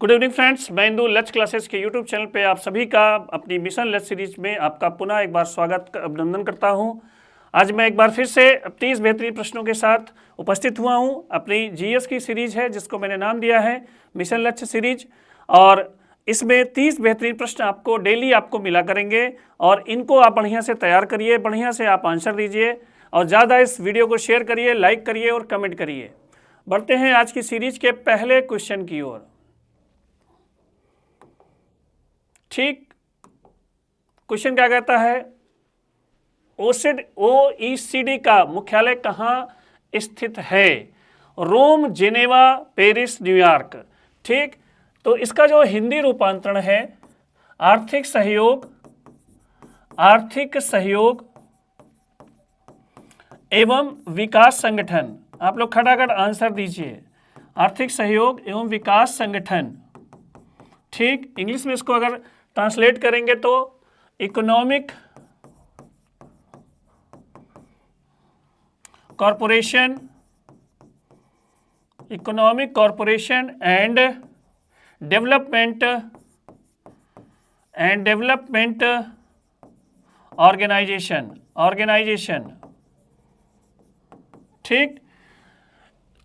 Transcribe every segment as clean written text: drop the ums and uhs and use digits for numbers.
Good evening friends, मैं इंदु लच classes के यूट्यूब चैनल पे आप सभी का अपनी मिशन लच सीरीज में आपका पुनः एक बार स्वागत अभिनंदन करता हूं। आज मैं एक बार फिर से 30 बेहतरीन प्रश्नों के साथ उपस्थित हुआ हूं। अपनी जीएस की सीरीज है जिसको मैंने नाम दिया है मिशन लच सीरीज, और इसमें 30 बेहतरीन प्रश्न आपको डेली आपको मिला करेंगे और इनको आप बढ़िया से तैयार करिए, बढ़िया से आप आंसर दीजिए और ज़्यादा इस वीडियो को शेयर करिए, लाइक करिए और कमेंट करिए। बढ़ते हैं आज की सीरीज के पहले क्वेश्चन की ओर। ठीक, क्वेश्चन क्या कहता है, ओईसीडी का मुख्यालय कहाँ स्थित है? रोम, जेनेवा, पेरिस, न्यूयॉर्क। ठीक, तो इसका जो हिंदी रूपांतरण है आर्थिक सहयोग एवं विकास संगठन। आप लोग खटाखट आंसर दीजिए, आर्थिक सहयोग एवं विकास संगठन। ठीक, इंग्लिश में इसको अगर ट्रांसलेट करेंगे तो economic corporation and development organisation. ठीक,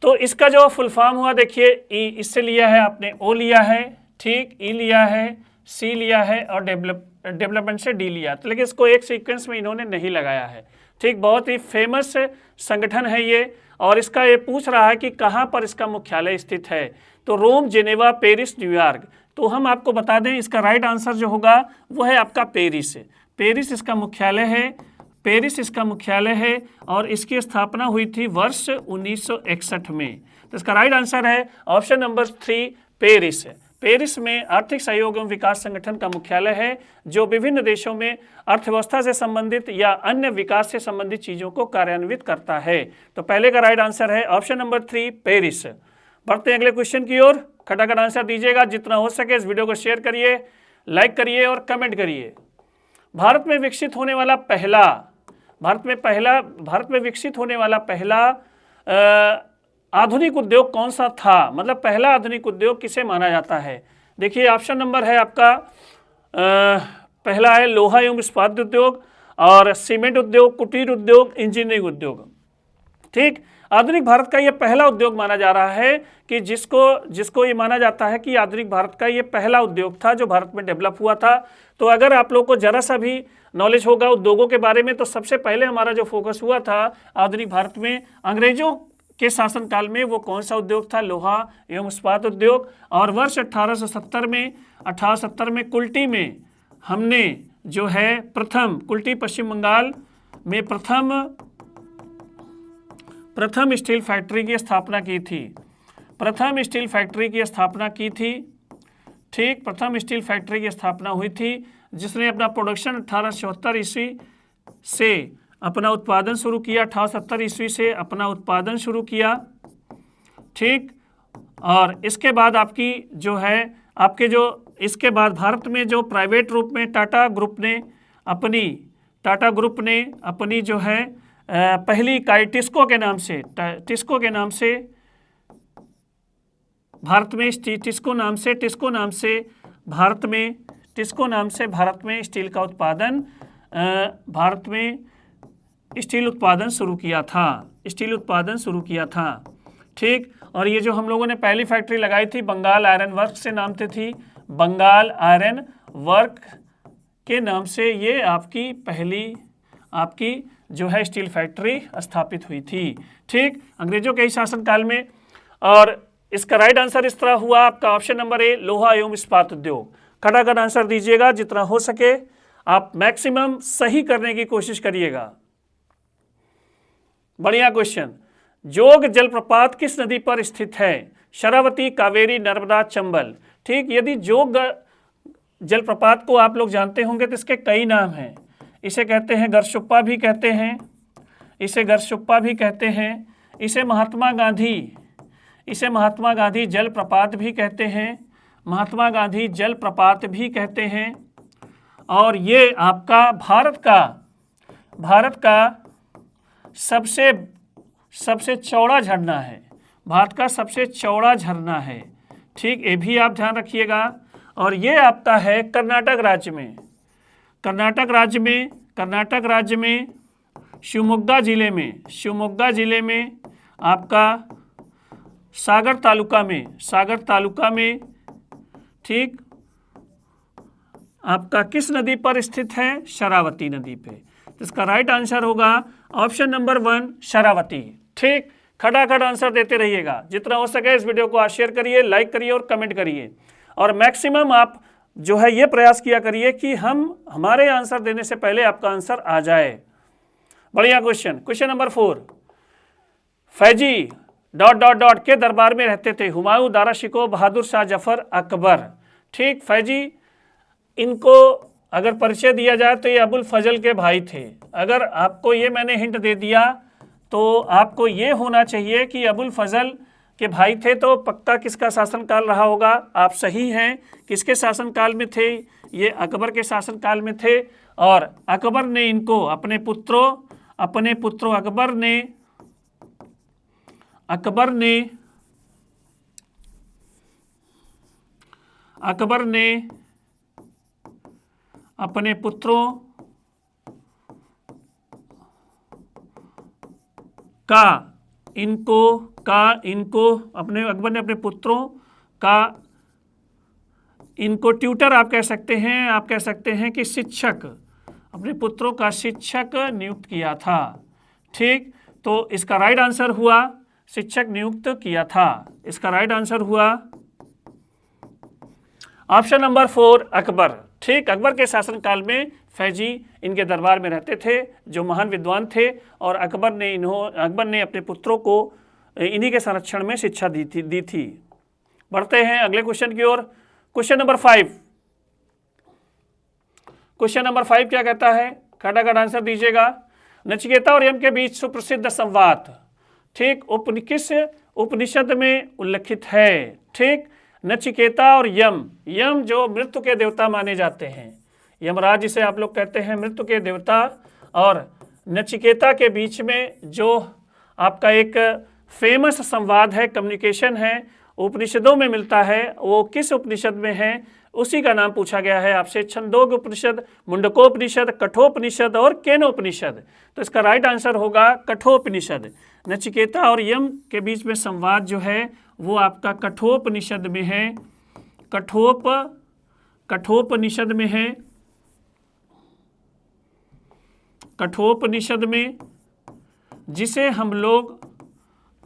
तो इसका जो फुल फॉर्म हुआ देखिए, ई इससे लिया है आपने, ओ लिया है, ठीक, ई लिया है, सी लिया है और डेवलपमेंट से डी लिया, तो लेकिन इसको एक सीक्वेंस में इन्होंने नहीं लगाया है। ठीक, बहुत ही फेमस संगठन है ये, और इसका ये पूछ रहा है कि कहाँ पर इसका मुख्यालय स्थित है, तो रोम, जेनेवा, पेरिस, न्यूयॉर्क। तो हम आपको बता दें इसका राइट आंसर जो होगा वो है आपका पेरिस। पेरिस इसका मुख्यालय है, पेरिस इसका मुख्यालय है और इसकी स्थापना हुई थी वर्ष 1961 में। तो इसका राइट आंसर है ऑप्शन नंबर 3 पेरिस। पेरिस में आर्थिक सहयोग एवं विकास संगठन का मुख्यालय है, जो विभिन्न देशों में अर्थव्यवस्था से संबंधित या अन्य विकास से संबंधित चीज़ों को कार्यान्वित करता है। तो पहले का राइट आंसर है ऑप्शन नंबर 3 पेरिस। बढ़ते हैं अगले क्वेश्चन की ओर, खटाखट आंसर दीजिएगा, जितना हो सके इस वीडियो को शेयर करिए, लाइक करिए और कमेंट करिए। भारत में विकसित होने वाला पहला आधुनिक उद्योग कौन सा था? मतलब पहला आधुनिक उद्योग किसे माना जाता है? देखिए ऑप्शन नंबर है आपका पहला है लोहा एवं इस्पात उद्योग और सीमेंट उद्योग, कुटीर उद्योग, इंजीनियरिंग उद्योग। ठीक, आधुनिक भारत का ये पहला उद्योग माना जा रहा है कि जिसको ये माना जाता है कि आधुनिक भारत का ये पहला उद्योग था जो भारत में डेवलप हुआ था। तो अगर आप लोग को जरा सा भी नॉलेज होगा उद्योगों के बारे में, तो सबसे पहले हमारा जो फोकस हुआ था आधुनिक भारत में अंग्रेजों के शासनकाल में, वो कौन सा उद्योग था? लोहा एवं इस्पात उद्योग। और वर्ष 1870 में कुल्टी में हमने जो है कुल्टी पश्चिम बंगाल में प्रथम स्टील फैक्ट्री की स्थापना की थी। ठीक, प्रथम स्टील फैक्ट्री की स्थापना हुई थी जिसने अपना प्रोडक्शन 1874 ईस्वी से अपना उत्पादन शुरू किया, 1870 ईस्वी से अपना उत्पादन शुरू किया। ठीक, और इसके बाद इसके बाद भारत में जो प्राइवेट रूप में टाटा ग्रुप ने अपनी जो है पहली इकाई टिस्को के नाम से भारत में टिस्को नाम से भारत में स्टील उत्पादन शुरू किया था। ठीक, और ये जो हम लोगों ने पहली फैक्ट्री लगाई थी बंगाल आयरन वर्क से नाम से थी, बंगाल आयरन वर्क के नाम से ये आपकी जो है स्टील फैक्ट्री स्थापित हुई थी। ठीक, अंग्रेजों के ही शासनकाल में। और इसका राइट आंसर इस तरह हुआ आपका ऑप्शन नंबर ए लोहा एवं इस्पात उद्योग। खटाखट आंसर दीजिएगा, जितना हो सके आप मैक्सिमम सही करने की कोशिश करिएगा। बढ़िया क्वेश्चन। जोग जलप्रपात किस नदी पर स्थित है? शरावती, कावेरी, नर्मदा, चंबल। ठीक, यदि जोग जलप्रपात को आप लोग जानते होंगे तो इसके कई नाम हैं। इसे कहते हैं गरशुप्पा भी कहते हैं, इसे महात्मा गांधी जलप्रपात भी कहते हैं, और ये आपका भारत का सबसे चौड़ा झरना है, भारत का सबसे चौड़ा झरना है। ठीक, ये भी आप ध्यान रखिएगा। और ये आपका है कर्नाटक राज्य में, कर्नाटक राज्य में शिवमोग्गा जिले में आपका सागर तालुका में ठीक, आपका किस नदी पर स्थित है? शरावती नदी पे। तो इसका राइट आंसर होगा ऑप्शन नंबर 1 शरावती। ठीक, खटाखट आंसर देते रहिएगा, जितना हो सके इस वीडियो को आप शेयर करिए, लाइक करिए और कमेंट करिए, और मैक्सिमम आप जो है ये प्रयास किया करिए कि हमारे आंसर देने से पहले आपका आंसर आ जाए। बढ़िया क्वेश्चन नंबर 4, फैजी ... के दरबार में रहते थे हुमायूं, दारा शिकोह, बहादुर शाह जफर, अकबर। ठीक, फैजी, इनको अगर परिचय दिया जाए तो ये अबुल फजल के भाई थे। अगर आपको ये मैंने हिंट दे दिया तो आपको ये होना चाहिए कि अबुल फजल के भाई थे, तो पक्का किसका शासनकाल रहा होगा? आप सही हैं, किसके शासनकाल में थे? ये अकबर के शासनकाल में थे। और अकबर ने इनको अपने पुत्रों अकबर ने अपने पुत्रों का अकबर ने अपने पुत्रों का इनको ट्यूटर आप कह सकते हैं कि शिक्षक, अपने पुत्रों का शिक्षक नियुक्त किया था। ठीक, तो इसका राइट आंसर हुआ शिक्षक नियुक्त किया था। इसका राइट आंसर हुआ ऑप्शन नंबर 4 अकबर। ठीक, अकबर के शासनकाल में फैजी इनके दरबार में रहते थे, जो महान विद्वान थे, और अकबर ने अपने पुत्रों को इन्हीं के संरक्षण में शिक्षा दी थी। बढ़ते हैं अगले क्वेश्चन की ओर। क्वेश्चन नंबर 5 क्या कहता है? खटाखट आंसर दीजिएगा। नचिकेता और यम के बीच सुप्रसिद्ध संवाद, ठीक, किस उपनिषद में उल्लेखित है? ठीक, नचिकेता और यम जो मृत्यु के देवता माने जाते हैं, यमराज जिसे आप लोग कहते हैं, मृत्यु के देवता, और नचिकेता के बीच में जो आपका एक फेमस संवाद है, कम्युनिकेशन है, उपनिषदों में मिलता है, वो किस उपनिषद में है? उसी का नाम पूछा गया है आपसे। छंदोग उपनिषद, मुंडकोपनिषद, कठोपनिषद और केनोपनिषद। तो इसका राइट आंसर होगा कठोपनिषद। नचिकेता और यम के बीच में संवाद जो है वो आपका कठोपनिषद में है, कठोपनिषद में है, कठोपनिषद में, जिसे हम लोग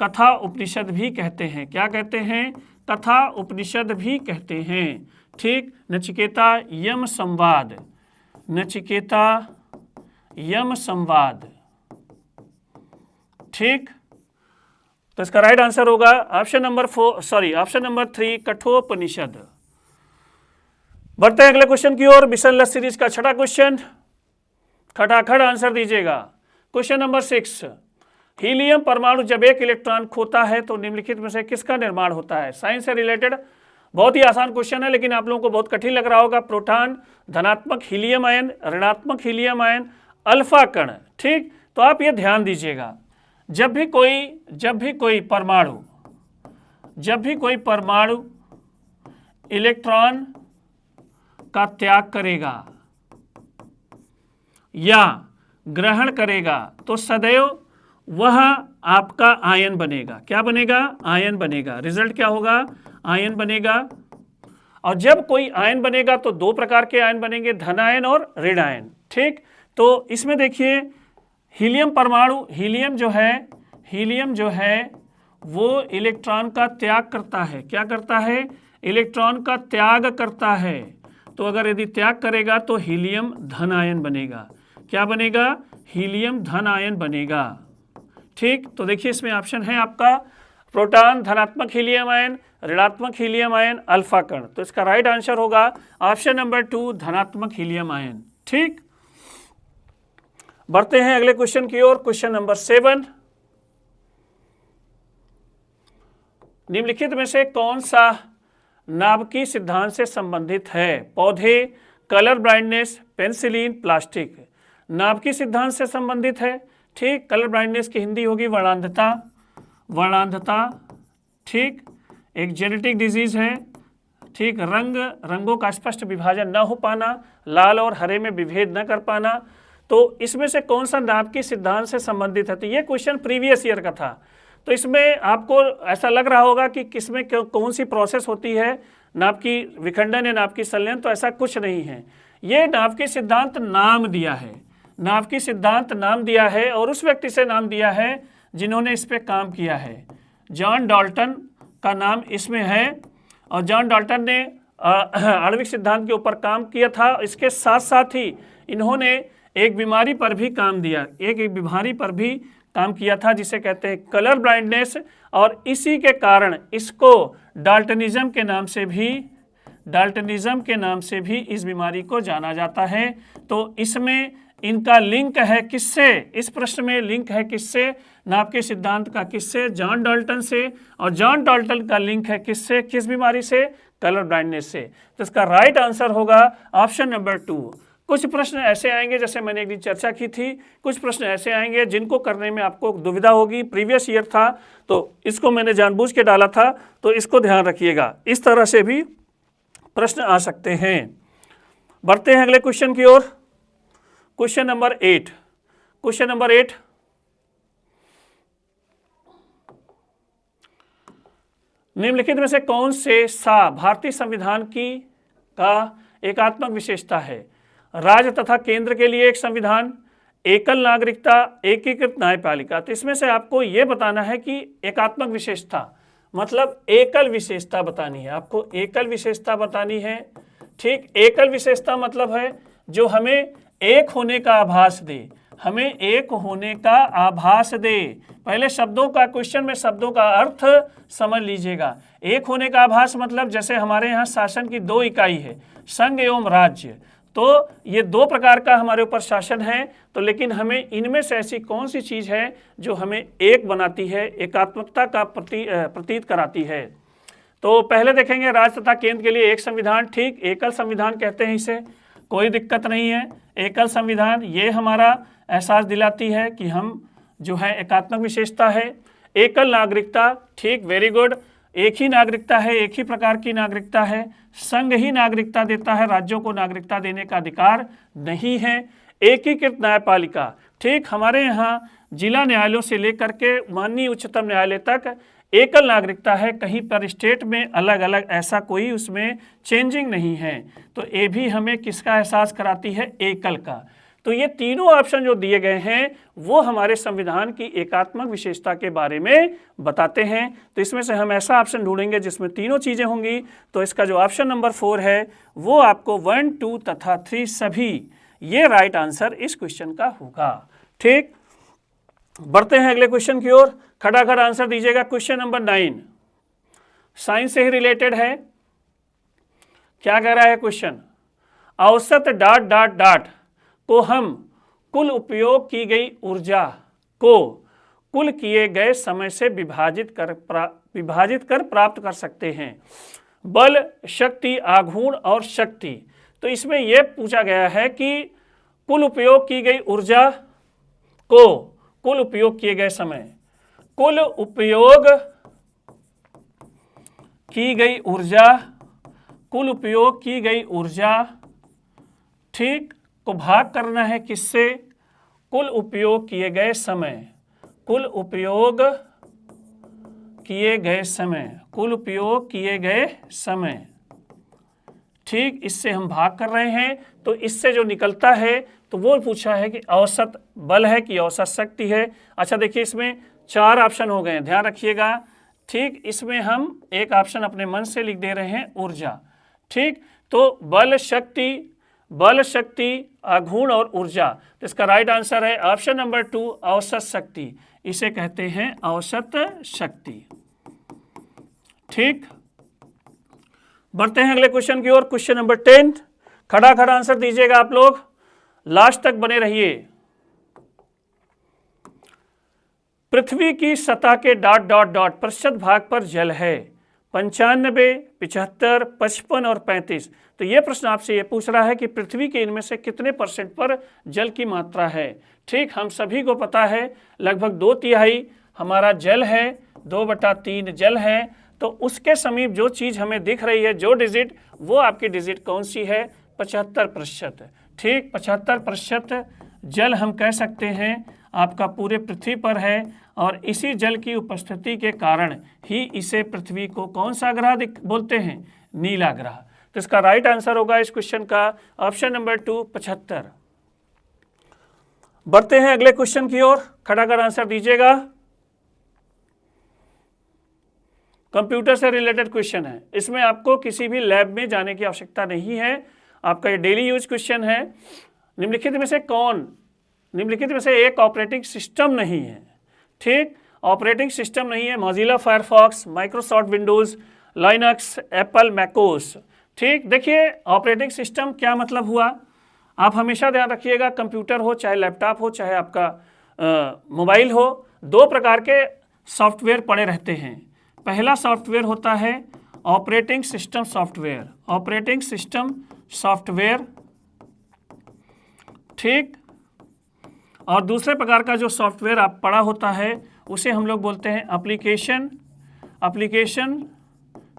कथा उपनिषद भी कहते हैं। क्या कहते हैं? कथा उपनिषद भी कहते हैं। ठीक, नचिकेता यम संवाद, नचिकेता यम संवाद। ठीक, तो इसका राइट आंसर होगा ऑप्शन नंबर 3 कठोपनिषद। बढ़ते हैं अगले क्वेश्चन की ओर, मिशन सीरीज का छठा क्वेश्चन। खटाखट आंसर दीजिएगा। क्वेश्चन नंबर 6, हीलियम परमाणु जब एक इलेक्ट्रॉन खोता है तो निम्नलिखित में से किसका निर्माण होता है? साइंस से रिलेटेड बहुत ही आसान क्वेश्चन है, लेकिन आप लोगों को बहुत कठिन लग रहा होगा। प्रोटॉन, धनात्मक हीलियम आयन, ऋणात्मक हीलियम आयन, अल्फा कण। ठीक, तो आप ये ध्यान दीजिएगा, जब भी कोई परमाणु इलेक्ट्रॉन का त्याग करेगा या ग्रहण करेगा तो सदैव वह आपका आयन बनेगा। क्या बनेगा? आयन बनेगा। रिजल्ट क्या होगा? आयन बनेगा। और जब कोई आयन बनेगा तो दो प्रकार के आयन बनेंगे, धन आयन और ऋण आयन। ठीक, तो इसमें देखिए हीलियम परमाणु, हीलियम जो है वो इलेक्ट्रॉन का त्याग करता है। क्या करता है? इलेक्ट्रॉन का त्याग करता है। तो अगर यदि त्याग करेगा तो हीलियम धन आयन बनेगा। क्या बनेगा? हीलियम धन आयन बनेगा। ठीक, तो देखिए इसमें ऑप्शन है आपका प्रोटॉन, धनात्मक हीलियम आयन, ऋणात्मक हीलियम आयन, अल्फा कण। तो इसका राइट आंसर होगा ऑप्शन नंबर 2 धनात्मक हीलियम आयन। ठीक, बढ़ते हैं अगले क्वेश्चन की ओर। क्वेश्चन नंबर 7, निम्नलिखित में से कौन सा नाभिकीय सिद्धांत से संबंधित है? पौधे, कलर ब्लाइंडनेस, पेनिसिलिन, प्लास्टिक। नाभिकीय सिद्धांत से संबंधित है। ठीक, कलर ब्लाइंडनेस की हिंदी होगी वर्णांधता। ठीक, एक जेनेटिक डिजीज है, ठीक, रंगों का स्पष्ट विभाजन न हो पाना, लाल और हरे में विभेद न कर पाना, तो इसमें से कौन सा नाभिकीय सिद्धांत से संबंधित है? तो ये क्वेश्चन प्रीवियस ईयर का था। तो इसमें आपको ऐसा लग रहा होगा कि किसमें कौन सी प्रोसेस होती है, नाभिकीय विखंडन या नाभिकीय संलयन, तो ऐसा कुछ नहीं है। ये नाभिकीय सिद्धांत नाम दिया है, नाभिकीय सिद्धांत नाम दिया है और उस व्यक्ति से नाम दिया है जिन्होंने इस पे काम किया है। जॉन डाल्टन का नाम इसमें है और जॉन डाल्टन ने आणविक सिद्धांत के ऊपर काम किया था। इसके साथ साथ ही इन्होंने एक बीमारी पर भी काम दिया, एक बीमारी पर भी काम किया था जिसे कहते हैं कलर ब्लाइंडनेस, और इसी के कारण इसको डाल्टनिज्म के नाम से भी इस बीमारी को जाना जाता है। तो इसमें इनका लिंक है किससे? इस प्रश्न में लिंक है किससे? नाभिकीय सिद्धांत का किससे? जॉन डाल्टन से। और जॉन डाल्टन का लिंक है किससे? किस बीमारी से? कलर ब्लाइंडनेस से। तो इसका राइट आंसर होगा ऑप्शन नंबर 2। कुछ प्रश्न ऐसे आएंगे, जैसे मैंने एक दिन चर्चा की थी, कुछ प्रश्न ऐसे आएंगे जिनको करने में आपको दुविधा होगी। प्रीवियस ईयर था तो इसको मैंने जानबूझ के डाला था, तो इसको ध्यान रखिएगा। इस तरह से भी प्रश्न आ सकते हैं। बढ़ते हैं अगले क्वेश्चन की ओर। Question number 8। क्वेश्चन नंबर 8, निम्नलिखित में से कौन से सा भारतीय संविधान की का एकात्मक विशेषता है? राज्य तथा केंद्र के लिए एक संविधान, एकल नागरिकता, एकीकृत न्यायपालिका। तो इसमें से आपको ये बताना है कि एकात्मक विशेषता मतलब एकल विशेषता बतानी है, आपको एकल विशेषता बतानी है। ठीक, एकल विशेषता मतलब है जो हमें एक होने का आभास दे, हमें एक होने का आभास दे। पहले शब्दों का, क्वेश्चन में शब्दों का अर्थ समझ लीजिएगा। एक होने का आभास मतलब जैसे हमारे यहाँ शासन की 2 इकाई है, संघ एवं राज्य। तो ये 2 प्रकार का हमारे ऊपर शासन है, तो लेकिन हमें इनमें से ऐसी कौन सी चीज़ है जो हमें एक बनाती है, एकात्मकता का प्रतीत कराती है? तो पहले देखेंगे राज्य तथा केंद्र के लिए एक संविधान। ठीक, एकल संविधान कहते हैं इसे, कोई दिक्कत नहीं है। एकल संविधान ये हमारा एहसास दिलाती है कि हम जो है एकात्मक विशेषता है। एकल नागरिकता, ठीक, वेरी गुड, एक ही नागरिकता है, एक ही प्रकार की नागरिकता है। संघ ही नागरिकता देता है, राज्यों को नागरिकता देने का अधिकार नहीं है। एकीकृत न्यायपालिका, ठीक, हमारे यहाँ जिला न्यायालयों से लेकर के माननीय उच्चतम न्यायालय तक एकल नागरिकता है, कहीं पर स्टेट में अलग अलग ऐसा कोई उसमें चेंजिंग नहीं है। तो ये भी हमें किसका एहसास कराती है? एकल का। तो ये तीनों ऑप्शन जो दिए गए हैं वो हमारे संविधान की एकात्मक विशेषता के बारे में बताते हैं। तो इसमें से हम ऐसा ऑप्शन ढूंढेंगे जिसमें तीनों चीज़ें होंगी। तो इसका जो ऑप्शन नंबर 4 है वो आपको 1, 2 तथा 3 सभी ये राइट आंसर इस क्वेश्चन का होगा। ठीक, बढ़ते हैं अगले क्वेश्चन की ओर। खटाखट आंसर दीजिएगा। क्वेश्चन नंबर 9 साइंस से ही रिलेटेड है। क्या कह रहा है क्वेश्चन? औसत ... को हम कुल उपयोग की गई ऊर्जा को कुल किए गए समय से विभाजित कर प्राप्त कर सकते हैं। बल, शक्ति, आघूर्ण और शक्ति। तो इसमें यह पूछा गया है कि कुल उपयोग की गई ऊर्जा को कुल उपयोग किए गए समय, कुल उपयोग की गई ऊर्जा, कुल उपयोग की गई ऊर्जा, ठीक, को भाग करना है किससे? कुल उपयोग किए गए समय, कुल उपयोग किए गए समय, कुल उपयोग किए गए समय। ठीक, इससे हम भाग कर रहे हैं। तो इससे जो निकलता है तो वो पूछा है कि औसत बल है कि औसत शक्ति है। अच्छा देखिए, इसमें 4 ऑप्शन हो गए हैं, ध्यान रखिएगा। ठीक, इसमें हम एक ऑप्शन अपने मन से लिख दे रहे हैं, ऊर्जा। ठीक, तो बल, शक्ति, आघूर्ण और ऊर्जा। तो इसका राइट आंसर है ऑप्शन नंबर 2, औसत शक्ति। इसे कहते हैं औसत शक्ति। ठीक, बढ़ते हैं अगले क्वेश्चन की ओर। Question number 10। खटाखट आंसर दीजिएगा आप लोग, लास्ट तक बने रहिए। पृथ्वी की सतह के ... प्रतिशत भाग पर जल है? 95, 75, 55 और 35। तो ये प्रश्न आपसे ये पूछ रहा है कि पृथ्वी के इनमें से कितने % पर जल की मात्रा है। ठीक, हम सभी को पता है लगभग 2/3 हमारा जल है, 2/3 जल है। तो उसके समीप जो चीज़ हमें दिख रही है, जो डिजिट, वो आपकी डिजिट कौन सी है? 75%। ठीक, 75% जल हम कह सकते हैं आपका पूरे पृथ्वी पर है, और इसी जल की उपस्थिति के कारण ही इसे पृथ्वी को कौन सा ग्रह बोलते हैं? नीला ग्रह। तो इसका राइट आंसर होगा इस क्वेश्चन का ऑप्शन नंबर 2, 75। बढ़ते हैं अगले क्वेश्चन की ओर, खड़ा कर आंसर दीजिएगा। कंप्यूटर से रिलेटेड क्वेश्चन है, इसमें आपको किसी भी लैब में जाने की आवश्यकता नहीं है, आपका ये डेली यूज क्वेश्चन है। निम्नलिखित में से कौन, निम्नलिखित में से एक ऑपरेटिंग सिस्टम नहीं है? ठीक, ऑपरेटिंग सिस्टम नहीं है Mozilla Firefox, Microsoft Windows, Linux, Apple macOS. ठीक, देखिए ऑपरेटिंग सिस्टम क्या मतलब हुआ, आप हमेशा ध्यान रखिएगा, कंप्यूटर हो चाहे लैपटॉप हो चाहे आपका मोबाइल हो, दो प्रकार के सॉफ्टवेयर पड़े रहते हैं। पहला सॉफ्टवेयर होता है operating system software, operating system software, ठीक, और दूसरे प्रकार का जो सॉफ्टवेयर आप पढ़ा होता है उसे हम लोग बोलते हैं एप्लीकेशन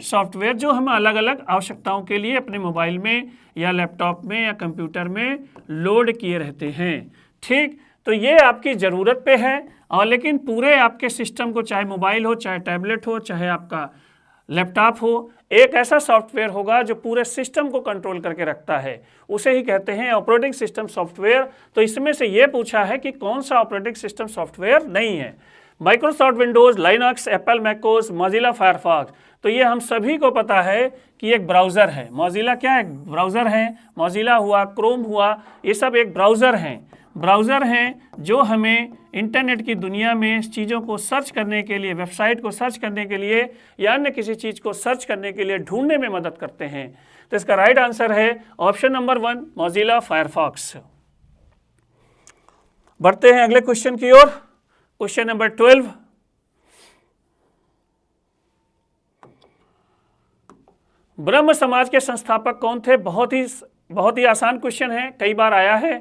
सॉफ्टवेयर, जो हम अलग अलग आवश्यकताओं के लिए अपने मोबाइल में या लैपटॉप में या कंप्यूटर में लोड किए रहते हैं। ठीक, तो ये आपकी ज़रूरत पे है, और लेकिन पूरे आपके सिस्टम को, चाहे मोबाइल हो चाहे टैबलेट हो चाहे आपका लैपटॉप हो, एक ऐसा सॉफ्टवेयर होगा जो पूरे सिस्टम को कंट्रोल करके रखता है, उसे ही कहते हैं ऑपरेटिंग सिस्टम सॉफ्टवेयर। तो इसमें से ये पूछा है कि कौन सा ऑपरेटिंग सिस्टम सॉफ्टवेयर नहीं है? Microsoft Windows, Linux, Apple macOS, Mozilla Firefox. तो ये हम सभी को पता है कि एक ब्राउज़र है। मोजिला क्या है? ब्राउज़र है। मोजिला हुआ, क्रोम हुआ, ये सब एक ब्राउज़र हैं जो हमें इंटरनेट की दुनिया में चीज़ों को सर्च करने के लिए, वेबसाइट को सर्च करने के लिए या अन्य किसी चीज़ को सर्च करने के लिए ढूंढने में मदद करते हैं। तो इसका राइट आंसर है ऑप्शन नंबर 1, मोजिला फायरफॉक्स। बढ़ते हैं अगले क्वेश्चन की ओर, क्वेश्चन नंबर 12। ब्रह्म समाज के संस्थापक कौन थे? बहुत ही आसान क्वेश्चन है, कई बार आया है।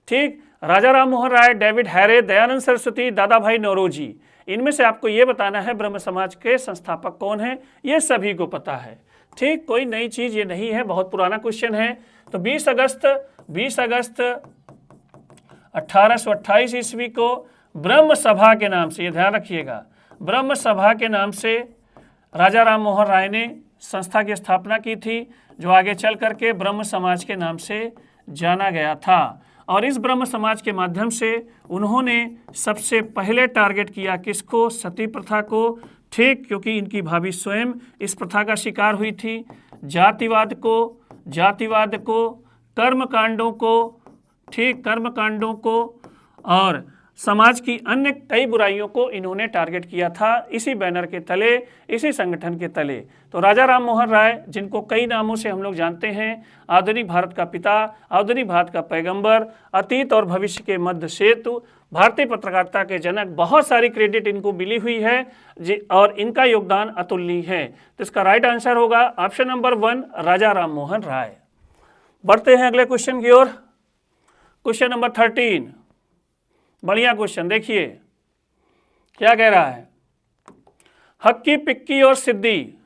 ठीक, राजा राम मोहन राय, डेविड हैरे, दयानंद सरस्वती, दादा भाई नौरोजी। इनमें से आपको ये बताना है ब्रह्म समाज के संस्थापक कौन है, ये सभी को पता है। ठीक, कोई नई चीज़ ये नहीं है, बहुत पुराना क्वेश्चन है। तो 20 अगस्त 1828 ईस्वी को ब्रह्म सभा के नाम से, ये ध्यान रखिएगा, ब्रह्म सभा के नाम से राजा राम मोहन राय ने संस्था की स्थापना की थी, जो आगे चल करके ब्रह्म समाज के नाम से जाना गया था। और इस ब्रह्म समाज के माध्यम से उन्होंने सबसे पहले टारगेट किया किसको? सती प्रथा को। ठीक, क्योंकि इनकी भाभी स्वयं इस प्रथा का शिकार हुई थी। जातिवाद को, कर्मकांडों को, ठीक, कर्मकांडों को और समाज की अन्य कई बुराइयों को इन्होंने टारगेट किया था इसी बैनर के तले, इसी संगठन के तले। तो राजा राम मोहन राय, जिनको कई नामों से हम लोग जानते हैं, आधुनिक भारत का पिता, आधुनिक भारत का पैगंबर, अतीत और भविष्य के मध्य सेतु, भारतीय पत्रकारिता के जनक, बहुत सारी क्रेडिट इनको मिली हुई है और इनका योगदान अतुलनीय है। तो इसका राइट आंसर होगा ऑप्शन नंबर 1, राजा राम मोहन राय। बढ़ते हैं अगले क्वेश्चन की ओर, क्वेश्चन नंबर 13। बढ़िया क्वेश्चन, देखिए क्या कह रहा है। हक्की, पिक्की और सिद्धि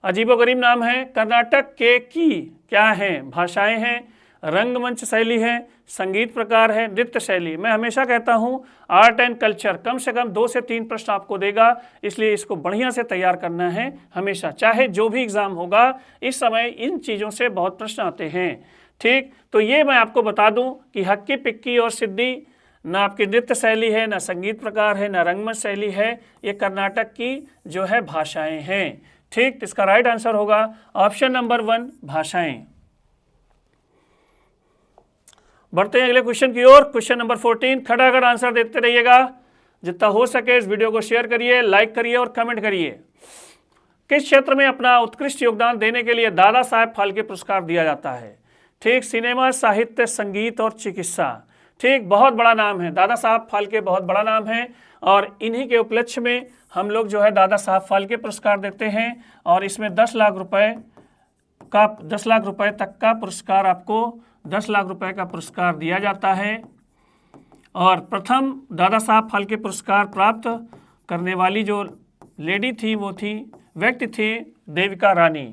अजीबोगरीब नाम है। कर्नाटक के की क्या हैं? भाषाएं हैं, रंगमंच शैली है, संगीत प्रकार है, नृत्य शैली। मैं हमेशा कहता हूं आर्ट एंड कल्चर कम से कम 2 से 3 प्रश्न आपको देगा, इसलिए इसको बढ़िया से तैयार करना है हमेशा, चाहे जो भी एग्जाम होगा। इस समय इन चीज़ों से बहुत प्रश्न आते हैं। ठीक, तो ये मैं आपको बता दूं कि हक्की, पिक्की और सिद्धि ना आपकी नृत्य शैली है, ना संगीत प्रकार है, ना रंगमंच शैली है, ये कर्नाटक की जो है भाषाएं हैं। ठीक, इसका राइट आंसर होगा ऑप्शन नंबर 1, भाषाएं। बढ़ते हैं अगले क्वेश्चन की ओर, क्वेश्चन नंबर 14। खड़ा कर आंसर देते रहिएगा, जितना हो सके इस वीडियो को शेयर करिए, लाइक करिए और कमेंट करिए। किस क्षेत्र में अपना उत्कृष्ट योगदान देने के लिए दादा साहेब फाल्के पुरस्कार दिया जाता है? ठीक, सिनेमा, साहित्य, संगीत और चिकित्सा। ठीक, बहुत बड़ा नाम है, दादा साहब फाल्के बहुत बड़ा नाम है, और इन्हीं के उपलक्ष्य में हम लोग जो है दादा साहब फाल्के पुरस्कार देते हैं, और इसमें 10 लाख रुपए तक का पुरस्कार, आपको 10 लाख रुपए का पुरस्कार दिया जाता है। और प्रथम दादा साहब फाल्के पुरस्कार प्राप्त करने वाली जो लेडी थी वो थी व्यक्ति थी देविका रानी।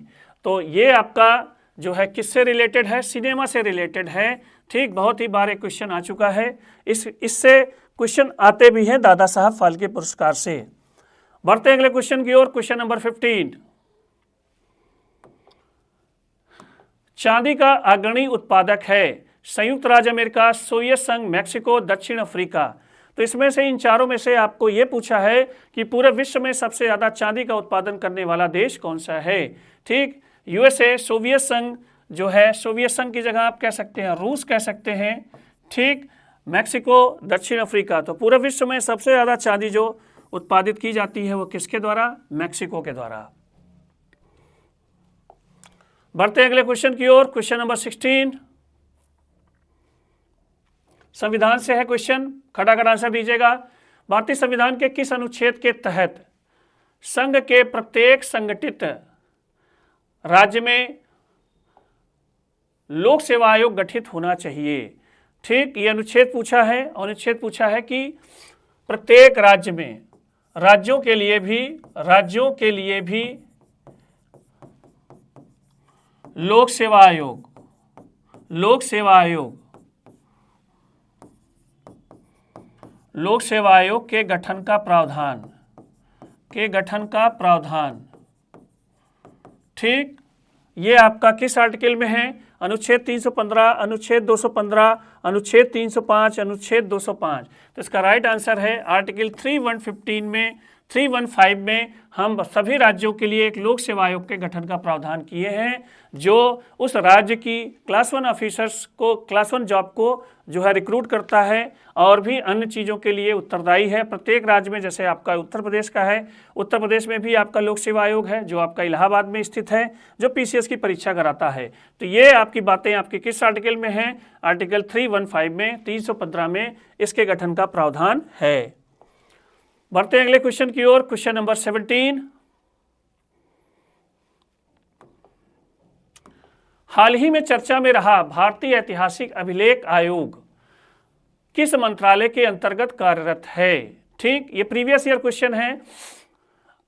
तो ये आपका जो है किससे रिलेटेड है, सिनेमा से रिलेटेड है। ठीक, बहुत ही बार एक क्वेश्चन आ चुका है, इससे क्वेश्चन आते भी हैं दादा साहब फाल्के पुरस्कार से। बढ़ते हैं अगले क्वेश्चन की ओर। क्वेश्चन नंबर 15, चांदी का अग्रणी उत्पादक है संयुक्त राज्य अमेरिका, सोवियत संघ, मैक्सिको, दक्षिण अफ्रीका। तो इसमें से इन चारों में से आपको ये पूछा है कि पूरे विश्व में सबसे ज़्यादा चांदी का उत्पादन करने वाला देश कौन सा है। ठीक, यूएसए, सोवियत संघ जो है, सोवियत संघ की जगह आप कह सकते हैं रूस कह सकते हैं। ठीक, मैक्सिको, दक्षिण अफ्रीका। तो पूरे विश्व में सबसे ज़्यादा चांदी जो उत्पादित की जाती है वो किसके द्वारा, मैक्सिको के द्वारा। बढ़ते हैं अगले क्वेश्चन की ओर। क्वेश्चन नंबर 16, संविधान से है क्वेश्चन, खटाखट आंसर दीजिएगा। भारतीय संविधान के किस अनुच्छेद के तहत संघ के प्रत्येक संगठित राज्य में लोक सेवा आयोग गठित होना चाहिए। ठीक, ये अनुच्छेद पूछा है, और अनुच्छेद पूछा है कि प्रत्येक राज्य में, राज्यों के लिए भी लोक सेवा आयोग के गठन का प्रावधान। ठीक, ये आपका किस आर्टिकल में है, अनुच्छेद 315, अनुच्छेद 215, अनुच्छेद 305, अनुच्छेद 205। तो इसका राइट आंसर है आर्टिकल 315 में हम सभी राज्यों के लिए एक लोक सेवा आयोग के गठन का प्रावधान किए हैं, जो उस राज्य की क्लास 1 ऑफिसर्स को, क्लास 1 जॉब को जो है रिक्रूट करता है और भी अन्य चीज़ों के लिए उत्तरदायी है। प्रत्येक राज्य में, जैसे आपका उत्तर प्रदेश का है, उत्तर प्रदेश में भी आपका लोक सेवा आयोग है जो आपका इलाहाबाद में स्थित है, जो पीसीएस की परीक्षा कराता है। तो ये आपकी बातें आपकी किस आर्टिकल में हैं, आर्टिकल 315 में, 315 में इसके गठन का प्रावधान है। बढ़ते हैं अगले क्वेश्चन की ओर। क्वेश्चन नंबर 17, हाल ही में चर्चा में रहा भारतीय ऐतिहासिक अभिलेख आयोग किस मंत्रालय के अंतर्गत कार्यरत है। ठीक, ये प्रीवियस ईयर क्वेश्चन है,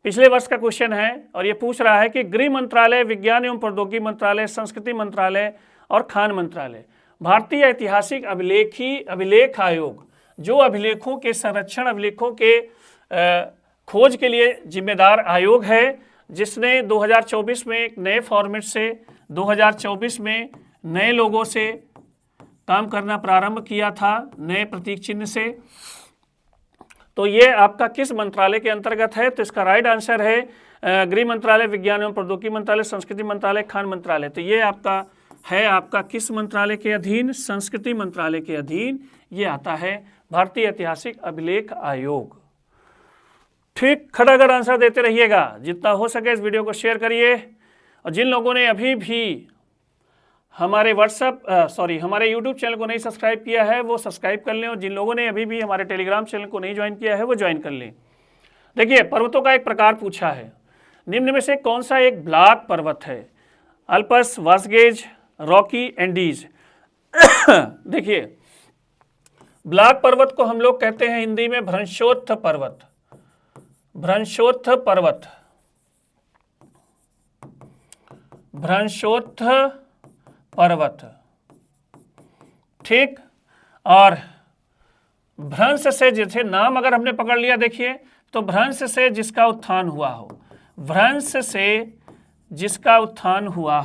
पिछले वर्ष का क्वेश्चन है, और ये पूछ रहा है कि गृह मंत्रालय, विज्ञान एवं प्रौद्योगिकी मंत्रालय, संस्कृति मंत्रालय और खान मंत्रालय। भारतीय ऐतिहासिक अभिलेख आयोग जो अभिलेखों के संरक्षण, अभिलेखों के खोज के लिए जिम्मेदार आयोग है, जिसने 2024 में एक नए फॉर्मेट से 2024 में नए लोगों से काम करना प्रारंभ किया था, नए प्रतीक चिन्ह से। तो ये आपका किस मंत्रालय के अंतर्गत है, तो इसका राइट आंसर है गृह मंत्रालय, विज्ञान एवं प्रौद्योगिकी मंत्रालय, संस्कृति मंत्रालय, खान मंत्रालय। तो ये आपका है आपका किस मंत्रालय के अधीन, संस्कृति मंत्रालय के अधीन ये आता है भारतीय ऐतिहासिक अभिलेख आयोग। ठीक, खटाखट आंसर देते रहिएगा, जितना हो सके इस वीडियो को शेयर करिए, और जिन लोगों ने अभी भी हमारे हमारे यूट्यूब चैनल को नहीं सब्सक्राइब किया है वो सब्सक्राइब कर लें, और जिन लोगों ने अभी भी हमारे टेलीग्राम चैनल को नहीं ज्वाइन किया है वो ज्वाइन कर लें। देखिए, पर्वतों का एक प्रकार पूछा है, निम्न में से कौन सा एक ब्लॉक पर्वत है, अल्पस, वासगेज, रॉकी, एंडीज। देखिए, ब्लॉक पर्वत को हम लोग कहते हैं हिंदी में भ्रंशोत्थ पर्वत, भ्रंशोत्थ पर्वत। ठीक, और भ्रंश से, जैसे नाम अगर हमने पकड़ लिया, देखिए तो भ्रंश से जिसका उत्थान हुआ हो, भ्रंश से जिसका उत्थान हुआ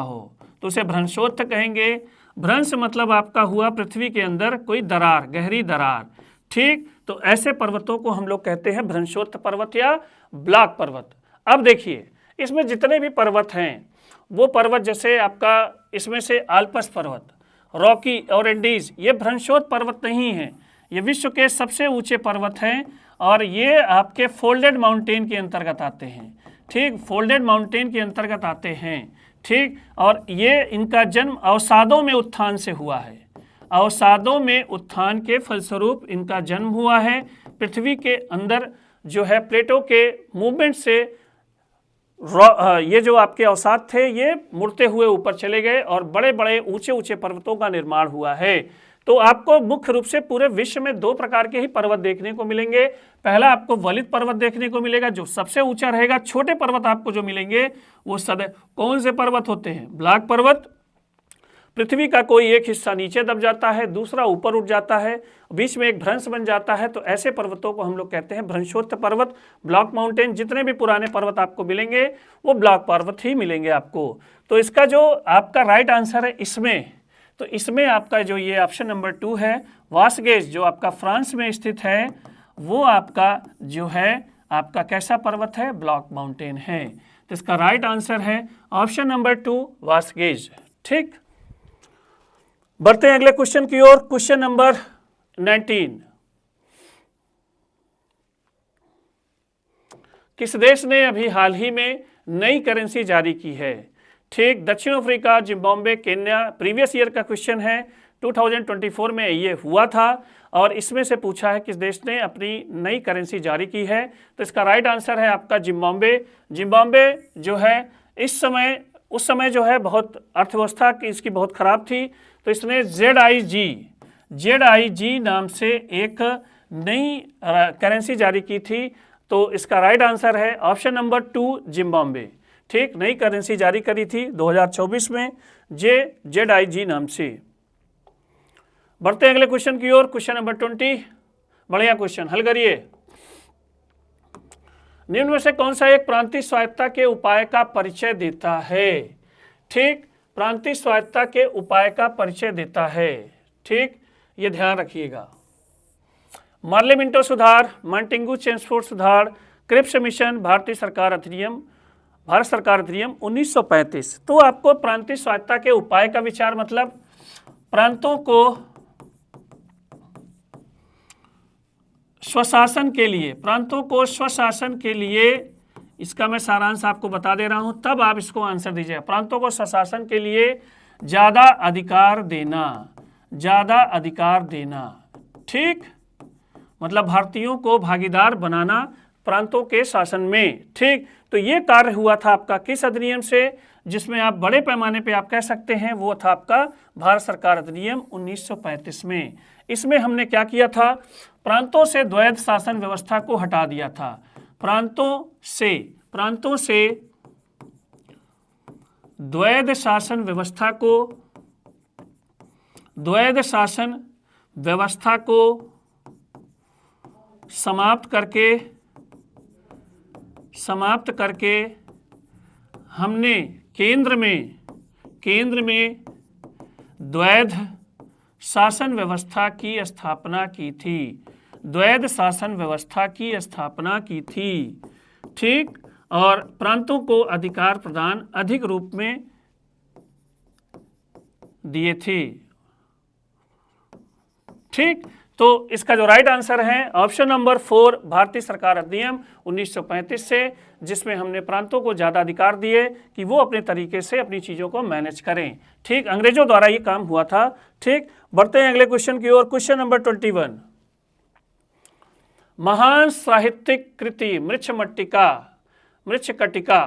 हो तो उसे भ्रंशोत्थ कहेंगे। भ्रंश मतलब आपका हुआ पृथ्वी के अंदर कोई दरार, गहरी दरार। ठीक, तो ऐसे पर्वतों को हम लोग कहते हैं भ्रंशोत्थ पर्वत या ब्लॉक पर्वत। अब देखिए, इसमें जितने भी पर्वत हैं वो पर्वत, जैसे आपका इसमें से आल्पस पर्वत, रॉकी और एंडीज, ये भ्रंशोत्थ पर्वत नहीं हैं, ये विश्व के सबसे ऊंचे पर्वत हैं, और ये आपके फोल्डेड माउंटेन के अंतर्गत आते हैं। ठीक, फोल्डेड माउंटेन के अंतर्गत आते हैं। ठीक, और ये इनका जन्म अवसादों में उत्थान से हुआ है, अवसादों में उत्थान के फलस्वरूप इनका जन्म हुआ है। पृथ्वी के अंदर जो है प्लेटों के मूवमेंट से ये जो आपके अवसाद थे ये मुड़ते हुए ऊपर चले गए और बड़े बड़े ऊंचे ऊंचे पर्वतों का निर्माण हुआ है। तो आपको मुख्य रूप से पूरे विश्व में दो प्रकार के ही पर्वत देखने को मिलेंगे। पहला आपको वलित पर्वत देखने को मिलेगा जो सबसे ऊंचा रहेगा। छोटे पर्वत आपको जो मिलेंगे वो कौन से पर्वत होते हैं? ब्लॉक पर्वत। पृथ्वी का कोई एक हिस्सा नीचे दब जाता है, दूसरा ऊपर उठ जाता है, बीच में एक भ्रंश बन जाता है, तो ऐसे पर्वतों को हम लोग कहते हैं भ्रंशोत्थ पर्वत, ब्लॉक माउंटेन। जितने भी पुराने पर्वत आपको मिलेंगे वो ब्लॉक पर्वत ही मिलेंगे आपको। तो इसका जो आपका राइट आंसर है इसमें, तो इसमें आपका जो ये ऑप्शन नंबर 2 है, वासगेज, जो आपका फ्रांस में स्थित है, वो आपका जो है आपका कैसा पर्वत है? ब्लॉक माउंटेन है। तो इसका राइट आंसर है ऑप्शन नंबर 2, वासगेज। ठीक, बढ़ते हैं अगले क्वेश्चन की ओर। क्वेश्चन नंबर 19, किस देश ने अभी हाल ही में नई करेंसी जारी की है? ठीक, दक्षिण Africa, Zimbabwe, Kenya. Previous year का क्वेश्चन है, 2024 में ये हुआ था और इसमें से पूछा है किस देश ने अपनी नई करेंसी जारी की है। तो इसका राइट आंसर है आपका जिम्बाब्वे। जिम्बाब्वे जो है उस समय जो है बहुत अर्थव्यवस्था की इसकी बहुत खराब थी, तो इसने ZIG नाम से एक नई करेंसी जारी की थी। तो इसका राइट आंसर है ऑप्शन नंबर 2, जिम्बाब्वे। ठीक, नई करेंसी जारी करी थी 2024 में ZIG नाम से। बढ़ते हैं अगले क्वेश्चन की ओर। क्वेश्चन नंबर 20, बढ़िया क्वेश्चन, हल करिए। निम्न में से कौन सा एक प्रांतीय स्वायत्तता के उपाय का परिचय देता है? ठीक, प्रांतीय स्वायत्तता के उपाय का परिचय देता है। ठीक, ये ध्यान रखिएगा। मार्ले मिंटो सुधार, मॉन्टेग्यू चेम्सफोर्ड सुधार, क्रिप्स मिशन, भारत सरकार अधिनियम 1935। तो आपको प्रांतीय स्वायत्तता के उपाय का विचार मतलब प्रांतों को स्वशासन के लिए, इसका मैं सारांश आपको बता दे रहा हूं, तब आप इसको आंसर दीजिएगा। प्रांतों को स्वशासन के लिए ज़्यादा अधिकार देना। ठीक, मतलब भारतीयों को भागीदार बनाना प्रांतों के शासन में। ठीक, तो ये कार्य हुआ था आपका किस अधिनियम से, जिसमें आप बड़े पैमाने पे आप कह सकते हैं वो था आपका भारत सरकार अधिनियम 1935 में। इसमें हमने क्या किया था? प्रांतों से द्वैध शासन व्यवस्था को हटा दिया था। प्रांतों से द्वैध शासन व्यवस्था को समाप्त करके हमने केंद्र में द्वैध शासन व्यवस्था की स्थापना की थी। ठीक, और प्रांतों को अधिकार प्रदान अधिक रूप में दिए थे। ठीक, तो इसका जो राइट आंसर है ऑप्शन नंबर 4, भारतीय सरकार अधिनियम 1935 से, जिसमें हमने प्रांतों को ज़्यादा अधिकार दिए कि वो अपने तरीके से अपनी चीज़ों को मैनेज करें। ठीक, अंग्रेजों द्वारा ये काम हुआ था। ठीक, बढ़ते हैं अगले क्वेश्चन की ओर। क्वेश्चन नंबर 21, महान साहित्यिक कृति मृच्छकटिका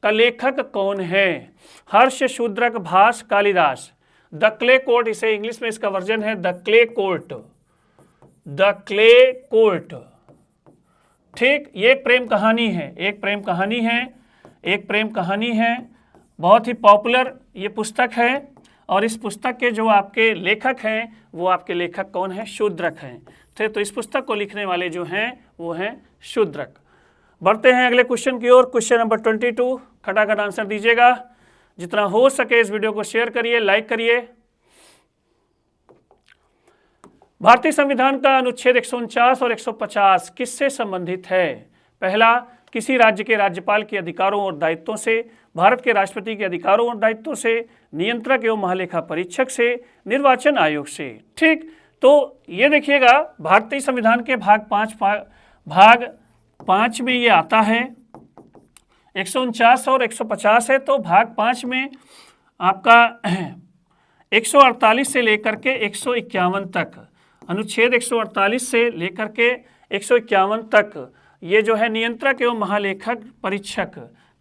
का लेखक कौन है? हर्ष, शूद्रक, भास, कालिदास। द क्ले कोर्ट, इसे इंग्लिश में इसका वर्जन है द क्ले कोर्ट। ठीक, ये एक प्रेम कहानी है, बहुत ही पॉपुलर ये पुस्तक है। और इस पुस्तक के जो आपके लेखक हैं वो आपके लेखक कौन है? शूद्रक हैं। तो इस पुस्तक को लिखने वाले जो हैं वो हैं शूद्रक। बढ़ते हैं अगले क्वेश्चन की ओर। क्वेश्चन नंबर 22, खटाखट आंसर दीजिएगा। जितना हो सके इस वीडियो को शेयर करिए, लाइक करिए। भारतीय संविधान का अनुच्छेद 149 और 150 किससे संबंधित है? पहला, किसी राज्य के राज्यपाल के अधिकारों और दायित्वों से, भारत के राष्ट्रपति के अधिकारों और दायित्वों से, नियंत्रक एवं महालेखा परीक्षक से, निर्वाचन आयोग से। ठीक, तो ये देखिएगा भारतीय संविधान के भाग 5 में ये आता है, 149 और 150 है। तो भाग 5 में आपका 148 से लेकर के 151 तक, अनुच्छेद 148 से लेकर के 151 तक ये जो है नियंत्रक एवं महालेखक परीक्षक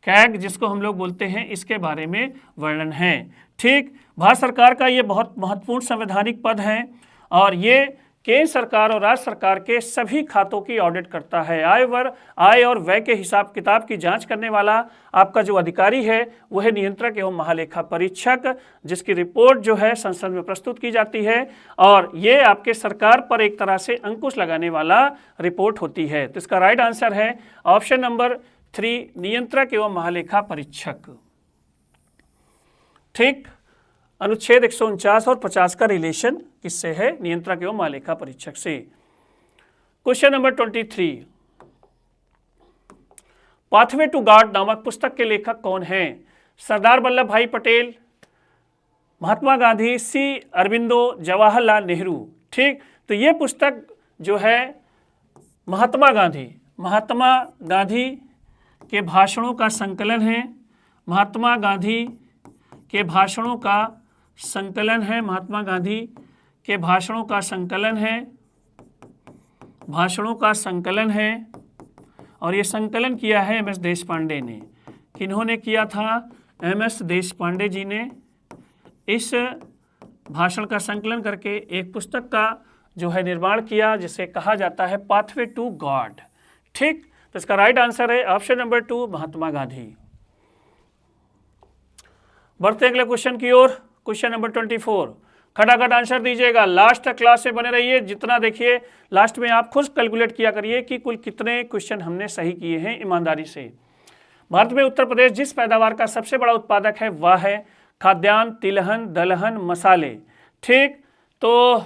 कैग जिसको हम लोग बोलते हैं, इसके बारे में वर्णन है। ठीक, भारत सरकार का ये बहुत महत्वपूर्ण संवैधानिक पद है और ये केंद्र सरकार और राज्य सरकार के सभी खातों की ऑडिट करता है। आय और व्यय के हिसाब किताब की जांच करने वाला आपका जो अधिकारी है वह नियंत्रक एवं महालेखा परीक्षक, जिसकी रिपोर्ट जो है संसद में प्रस्तुत की जाती है और ये आपके सरकार पर एक तरह से अंकुश लगाने वाला रिपोर्ट होती है। तो इसका राइट आंसर है ऑप्शन नंबर 3, नियंत्रक एवं महालेखा परीक्षक। ठीक, अनुच्छेद 149 और 50 का रिलेशन किससे है? नियंत्रक एवं महालेखा परीक्षक से। Question number 23, pathway to God नामक पुस्तक के लेखक कौन हैं? सरदार वल्लभ भाई पटेल, महात्मा गांधी, सी अरबिंदो, जवाहरलाल नेहरू। ठीक, तो ये पुस्तक जो है महात्मा गांधी के भाषणों का संकलन है। महात्मा गांधी के भाषणों का संकलन है। महात्मा गांधी के भाषणों का संकलन है और ये संकलन किया है एम एस देशपांडे ने। किन्होंने किया था? एम एस देशपांडे जी ने इस भाषण का संकलन करके एक पुस्तक का जो है निर्माण किया जिसे कहा जाता है पाथवे टू गॉड। ठीक, तो इसका राइट आंसर है ऑप्शन नंबर 2, महात्मा गांधी। बढ़ते अगले क्वेश्चन की ओर। क्वेश्चन नंबर 24, खटाखट आंसर दीजिएगा। लास्ट तक क्लास से बने रहिए। जितना देखिए लास्ट में आप खुद कैलकुलेट किया करिए कि कुल कितने क्वेश्चन हमने सही किए हैं ईमानदारी से। भारत में उत्तर प्रदेश जिस पैदावार का सबसे बड़ा उत्पादक है वह है खाद्यान्न, तिलहन, दलहन, मसाले। ठीक, तो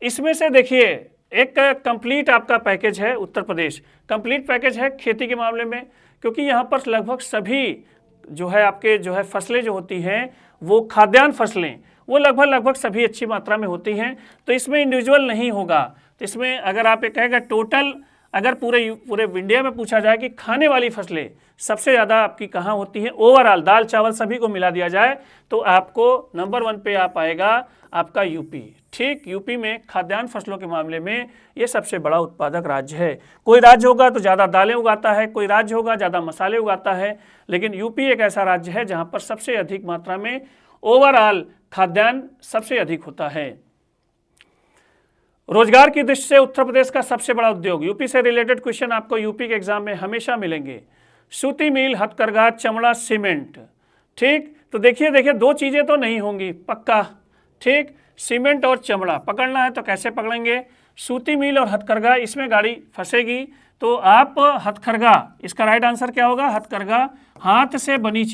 इसमें से देखिए एक कंप्लीट आपका पैकेज है उत्तर प्रदेश, कंप्लीट पैकेज है खेती के मामले में, क्योंकि यहाँ पर लगभग सभी जो है आपके जो है फसलें जो होती हैं वो खाद्यान्न फसलें वो लगभग सभी अच्छी मात्रा में होती हैं। तो इसमें इंडिविजुअल नहीं होगा। तो इसमें अगर आप ये कहेगा टोटल अगर पूरे इंडिया में पूछा जाए कि खाने वाली फसलें सबसे ज़्यादा आपकी कहाँ होती हैं, ओवरऑल दाल चावल सभी को मिला दिया जाए तो आपको नंबर 1 पे आ पाएगा आपका यूपी। ठीक, यूपी में खाद्यान्न फसलों के मामले में ये सबसे बड़ा उत्पादक राज्य है। कोई राज्य होगा तो ज़्यादा दालें उगाता है, कोई राज्य होगा ज़्यादा मसाले उगाता है, लेकिन यूपी एक ऐसा राज्य है जहाँ पर सबसे अधिक मात्रा में ओवरऑल खाद्यान्न सबसे अधिक होता है। रोजगार की दृष्टि से उत्तर प्रदेश का सबसे बड़ा उद्योग, यूपी से रिलेटेड क्वेश्चन आपको यूपी के एग्जाम में हमेशा मिलेंगे। सूती मिल, हथकरघा, चमड़ा, सीमेंट। ठीक, तो देखिए 2 चीज़ें तो नहीं होंगी पक्का। ठीक, सीमेंट और चमड़ा पकड़ना है तो कैसे पकड़ेंगे? सूती मिल और हथकरघा, इसमें गाड़ी फंसेगी तो आप हथकरघा, इसका राइट आंसर क्या होगा? हथकरघा, हाथ से बनी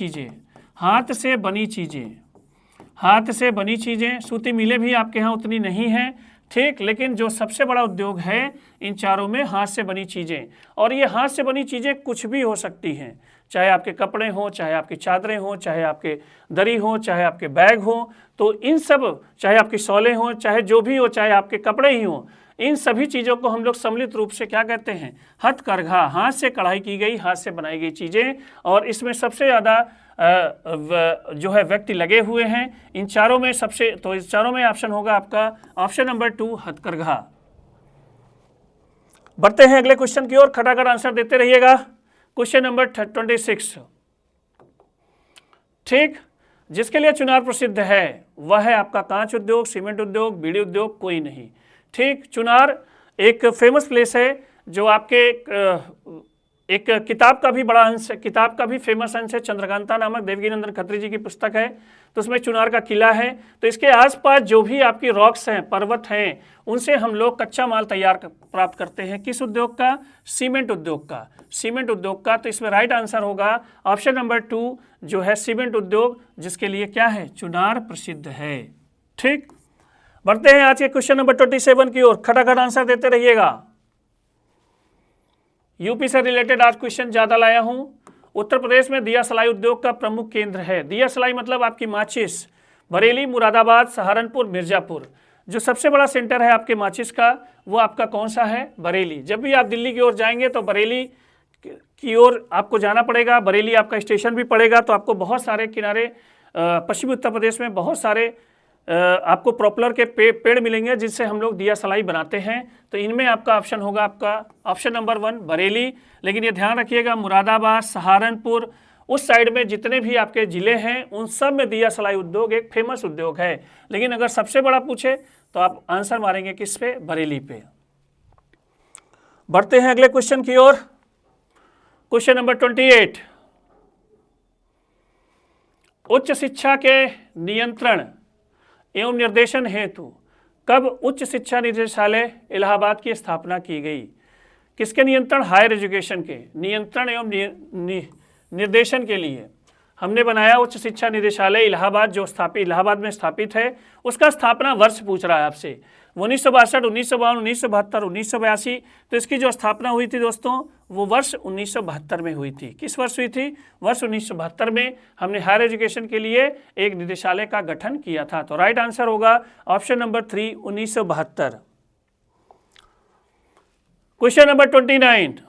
चीज़ें। सूती मिलें भी आपके यहाँ उतनी नहीं हैं। ठीक, लेकिन जो सबसे बड़ा उद्योग है इन चारों में हाथ से बनी चीज़ें, और ये हाथ से बनी चीज़ें कुछ भी हो सकती हैं, चाहे आपके कपड़े हों, चाहे आपकी चादरें हों, चाहे आपके दरी हों, चाहे आपके बैग हों, तो इन सब, चाहे आपकी शॉलें हों, चाहे जो भी हो, चाहे आपके कपड़े ही हों, इन सभी चीज़ों को हम लोग सम्मिलित रूप से क्या कहते हैं? हथकरघा, हाथ से कढ़ाई की गई, हाथ से बनाई गई चीज़ें। और इसमें सबसे ज़्यादा जो है व्यक्ति लगे हुए हैं इन चारों में सबसे, तो इस चारों में ऑप्शन होगा आपका ऑप्शन नंबर 2, हथकरघा। बढ़ते हैं अगले क्वेश्चन की ओर, खटाखट आंसर देते रहिएगा। क्वेश्चन नंबर 26, ठीक, जिसके लिए चुनार प्रसिद्ध है वह है आपका कांच उद्योग, सीमेंट उद्योग, बीड़ी उद्योग, कोई नहीं। ठीक, चुनार एक फेमस प्लेस है जो आपके एक किताब का भी बड़ा अंश, किताब का भी फेमस अंश है, चंद्रकांता नामक देवकीनंदन खत्री जी की पुस्तक है, तो उसमें चुनार का किला है। तो इसके आसपास जो भी आपकी रॉक्स हैं, पर्वत हैं, उनसे हम लोग कच्चा माल तैयार प्राप्त करते हैं। किस उद्योग का? सीमेंट उद्योग का। तो इसमें राइट आंसर होगा ऑप्शन नंबर 2 जो है सीमेंट उद्योग, जिसके लिए क्या है? चुनार प्रसिद्ध है। ठीक, बढ़ते हैं आज के क्वेश्चन नंबर 27 की ओर, खटाखट आंसर देते रहिएगा। यूपी से रिलेटेड आज क्वेश्चन ज़्यादा लाया हूं। उत्तर प्रदेश में दिया सलाई उद्योग का प्रमुख केंद्र है। दिया सलाई मतलब आपकी माचिस, बरेली, मुरादाबाद, सहारनपुर, मिर्जापुर। जो सबसे बड़ा सेंटर है आपके माचिस का वो आपका कौन सा है? बरेली। जब भी आप दिल्ली की ओर जाएंगे तो बरेली की ओर आपको जाना पड़ेगा, बरेली आपका स्टेशन भी पड़ेगा। तो आपको बहुत सारे किनारे पश्चिमी उत्तर प्रदेश में बहुत सारे आपको पॉपुलर के पेड़ मिलेंगे जिससे हम लोग दिया सलाई बनाते हैं। तो इनमें आपका ऑप्शन होगा आपका ऑप्शन नंबर 1 बरेली। लेकिन ये ध्यान रखिएगा मुरादाबाद, सहारनपुर उस साइड में जितने भी आपके जिले हैं उन सब में दिया सलाई उद्योग एक फेमस उद्योग है। लेकिन अगर सबसे बड़ा पूछे तो आप आंसर मारेंगे किस पे? बरेली पे। बढ़ते हैं अगले क्वेश्चन की ओर। क्वेश्चन नंबर 28, उच्च शिक्षा के नियंत्रण एवं निर्देशन हेतु कब उच्च शिक्षा निदेशालय इलाहाबाद की स्थापना की गई? किसके नियंत्रण? हायर एजुकेशन के नियंत्रण एवं निर्देशन के लिए हमने बनाया उच्च शिक्षा निदेशालय इलाहाबाद, जो इलाहाबाद में स्थापित है। उसका स्थापना वर्ष पूछ रहा है आपसे, 1962, 1952, 1972, 1982। तो इसकी जो स्थापना हुई थी दोस्तों वो वर्ष 1972 में हुई थी। किस वर्ष हुई थी? वर्ष 1972 में हमने हायर एजुकेशन के लिए एक निदेशालय का गठन किया था। तो राइट आंसर होगा ऑप्शन नंबर 3, 1972। क्वेश्चन नंबर 29,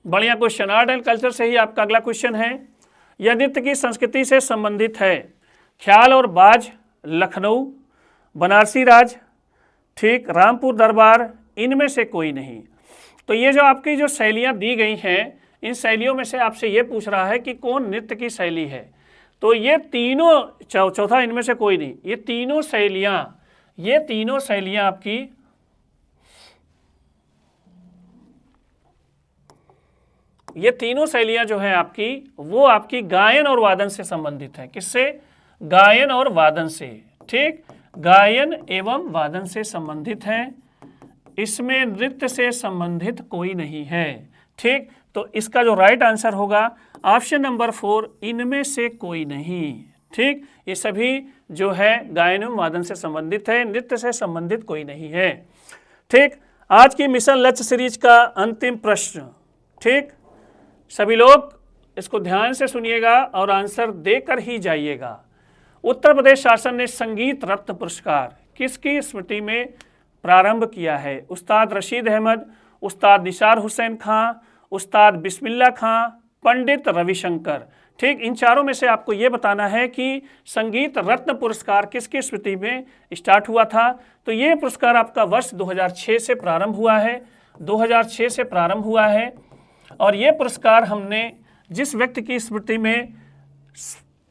बढ़िया क्वेश्चन, आर्ट एंड कल्चर से ही आपका अगला क्वेश्चन है। यह नृत्य की संस्कृति से संबंधित है। ख्याल और बाज, लखनऊ, बनारसी राज, ठीक, रामपुर दरबार, इनमें से कोई नहीं। तो ये जो आपकी जो शैलियाँ दी गई हैं, इन शैलियों में से आपसे ये पूछ रहा है कि कौन नृत्य की शैली है। तो ये तीनों, चौथा इनमें से कोई नहीं, ये तीनों शैलियाँ आपकी ये तीनों शैलियाँ जो हैं आपकी, वो आपकी गायन और वादन से संबंधित है। किससे? गायन और वादन से, ठीक, गायन एवं वादन से संबंधित हैं। इसमें नृत्य से संबंधित कोई नहीं है, ठीक। तो इसका जो राइट आंसर होगा ऑप्शन नंबर 4, इनमें से कोई नहीं, ठीक। ये सभी जो है गायन एवं वादन से संबंधित है, नृत्य से संबंधित कोई नहीं है, ठीक। आज की मिशन लक्ष्य सीरीज का अंतिम प्रश्न, ठीक, सभी लोग इसको ध्यान से सुनिएगा और आंसर देकर ही जाइएगा। उत्तर प्रदेश शासन ने संगीत रत्न पुरस्कार किसकी स्मृति में प्रारंभ किया है? उस्ताद रशीद अहमद, उस्ताद निसार हुसैन खां, उस्ताद बिस्मिल्लाह खां, पंडित रविशंकर, ठीक। इन चारों में से आपको ये बताना है कि संगीत रत्न पुरस्कार किसकी स्मृति में स्टार्ट हुआ था। तो ये पुरस्कार आपका वर्ष 2006 से प्रारंभ हुआ है, 2006 से प्रारंभ हुआ है। और ये पुरस्कार हमने जिस व्यक्ति की स्मृति में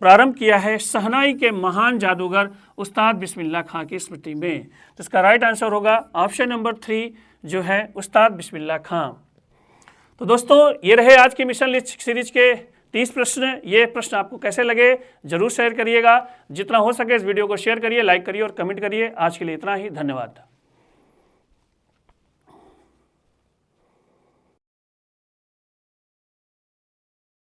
प्रारंभ किया है, शहनाई के महान जादूगर उस्ताद बिस्मिल्लाह खां की स्मृति में। तो इसका राइट आंसर होगा ऑप्शन नंबर 3 जो है उस्ताद बिस्मिल्लाह खां। तो दोस्तों ये रहे आज की मिशन लिस्ट सीरीज के 30 प्रश्न। ये प्रश्न आपको कैसे लगे जरूर शेयर करिएगा। जितना हो सके इस वीडियो को शेयर करिए, लाइक करिए और कमेंट करिए। आज के लिए इतना ही, धन्यवाद।